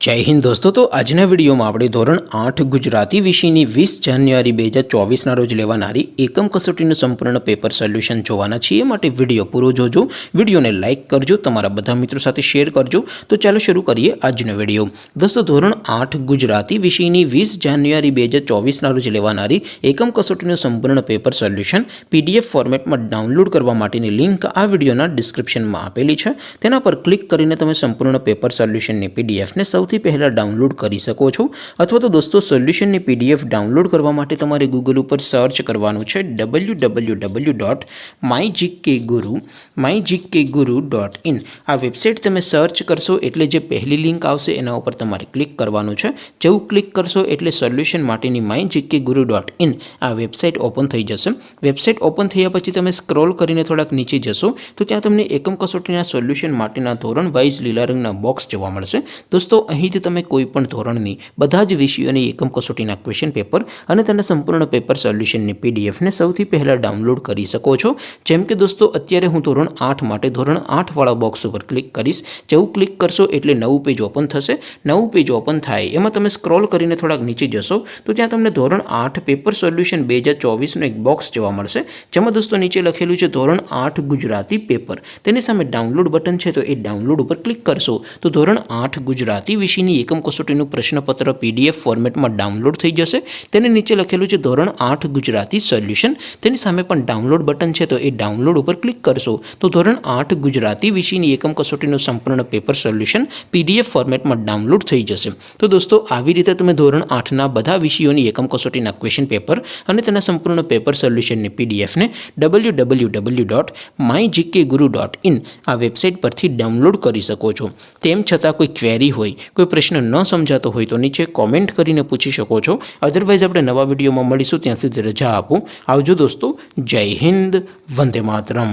जय हिंद दोस्तों। तो आजना वीडियो में આપણે ધોરણ 8 ગુજરાતી વિષયની 20 જાન્યુઆરી 2024ના રોજ લેવાનારી એકમ કસોટીનું સંપૂર્ણ પેપર સોલ્યુશન જોવાના છીએ। માટે વિડિયો પૂરો જોજો, વિડિયોને લાઇક કરજો, તમારા બધા મિત્રો સાથે શેર કરજો। તો ચાલો શરૂ કરીએ આજનો વિડિયો। દોસ્તો ધોરણ 8 ગુજરાતી વિષયની 20 જાન્યુઆરી 2024ના રોજ લેવાનારી એકમ કસોટીનું સંપૂર્ણ પેપર સોલ્યુશન PDF ફોર્મેટમાં ડાઉનલોડ કરવા માટેની લિંક આ વિડિયોના ડિસ્ક્રિપ્શનમાં આપેલી છે। તેના પર ક્લિક કરીને તમે સંપૂર્ણ પેપર સોલ્યુશનની PDF ને સૌથી પહેલા ડાઉનલોડ કરી શકો છો। અથવા તો દોસ્તો સોલ્યુશનની PDF ડાઉનલોડ કરવા માટે તમારે ગૂગલ ઉપર સર્ચ કરવાનું છે www.mygkguru.in। આ વેબસાઇટ તમે સર્ચ કરશો એટલે જે પહેલી લિંક આવશે એના ઉપર તમારે ક્લિક કરવાનું છે। જેવું ક્લિક કરશો એટલે સોલ્યુશન માટેની mygkguru.in આ વેબસાઇટ ઓપન થઈ જશે। વેબસાઇટ ઓપન થયા પછી તમે સ્ક્રોલ કરીને થોડાક નીચે જશો તો ત્યાં તમને એકમ કસોટીના સોલ્યુશન માટેના ધોરણ વાઇઝ લીલા રંગના બોક્સ જોવા મળશે। દોસ્તો અહીંથી તમે કોઈપણ ધોરણની બધા જ વિષયોની એકમ કસોટીના ક્વેશ્ચન પેપર અને તેના સંપૂર્ણ પેપર સોલ્યુશનની PDF ને સૌથી પહેલાં ડાઉનલોડ કરી શકો છો। જેમ કે દોસ્તો અત્યારે હું ધોરણ 8 માટે ધોરણ 8 વાળા બોક્સ ઉપર ક્લિક કરીશ। જેવું ક્લિક કરશો એટલે નવું પેજ ઓપન થશે। નવું પેજ ઓપન થાય એમાં તમે સ્ક્રોલ કરીને થોડાક નીચે જશો તો ત્યાં તમને ધોરણ 8 પેપર સોલ્યુશન 2024નું એક બોક્સ જોવા મળશે। જેમાં દોસ્તો નીચે લખેલું છે ધોરણ 8 ગુજરાતી પેપર। તેની સામે ડાઉનલોડ બટન છે તો એ ડાઉનલોડ ઉપર ક્લિક કરશો તો ધોરણ 8 ગુજરાતી વિષયની એકમ કસોટીનું પ્રશ્નપત્ર PDF ફોર્મેટમાં ડાઉનલોડ થઈ જશે। તેને નીચે લખેલું છે ધોરણ 8 ગુજરાતી સોલ્યુશન। તેની સામે પણ ડાઉનલોડ બટન છે તો એ ડાઉનલોડ ઉપર ક્લિક કરશો તો ધોરણ 8 ગુજરાતી વિષયની એકમ કસોટીનું સંપૂર્ણ પેપર સોલ્યુશન PDF ફોર્મેટમાં ડાઉનલોડ થઈ જશે। તો દોસ્તો આવી રીતે તમે ધોરણ 8ના બધા વિષયોની એકમ કસોટીના ક્વેશ્ચન પેપર અને તેના સંપૂર્ણ પેપર સોલ્યુશનની PDF ને www.mygkguru.in આ વેબસાઇટ પરથી ડાઉનલોડ કરી શકો છો। તેમ છતાં કોઈ ક્વેરી હોય, કોઈ પ્રશ્ન ન સમજાતો હોય તો નીચે કોમેન્ટ કરીને પૂછી શકો છો। અધરવાઇઝ આપણે નવા વિડીયોમાં મળીશું, ત્યાં સુધી રજા આપો। આવજો દોસ્તો। જય હિન્દ, વંદે માતરમ।